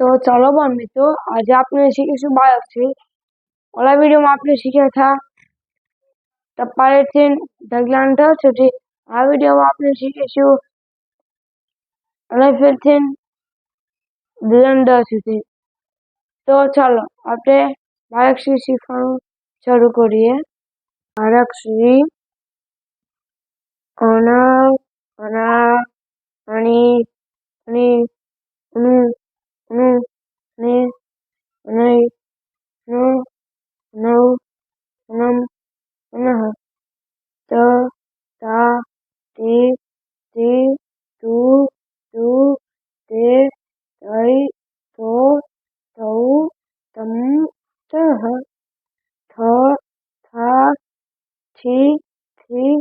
तो चलो મિત્રો आज આપણે શીખીશું બાયોલોજી। ઓલા વિડિયોમાં આપણે શીખ્યા था ટપાલેથી ઢગલાંઢ સુધી। આ વિડિયોમાં આપણે શીખીશું અલફેથી દંડ સુધી। તો ચાલો આપણે બાયોલોજી શીખવાનું શરૂ કરીએ। બાયોલોજી અના અના અણી અણી અનુ અનુ ને અનય નો નવ નમ અનહ ત તા તે તે તુ તુ તે તૈ તો તૌ તમ તહ થ થા થી થી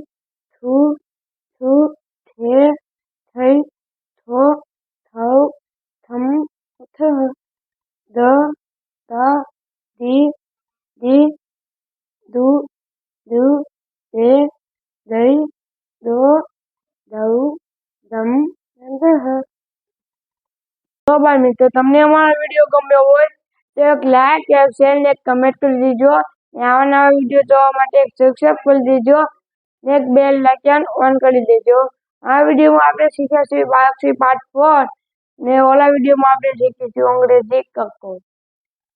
થુ થુ થે થઈ થો થૌ થમ થઃ દ તા દી દી દુ દુ દે દઈ દો દૌ દમ દહ। તો બાય મિત્રો તમને અમારો વિડિયો ગમ્યો હોય તો એક લાઈક એક શેર ને એક કમેન્ટ કરી દેજો। આવા નવા વિડિયો જોવા માટે એક સબસ્ક્રાઇબ કરી દેજો ને એક બેલ આઇકન ઓન કરી દેજો। આ વિડિયોમાં આપણે શીખ્યા છે બાયોલોજી પાર્ટ 4 ને ઓલા વિડિયોમાં આપણે શીખીશું અંગ્રેજી કક્કો।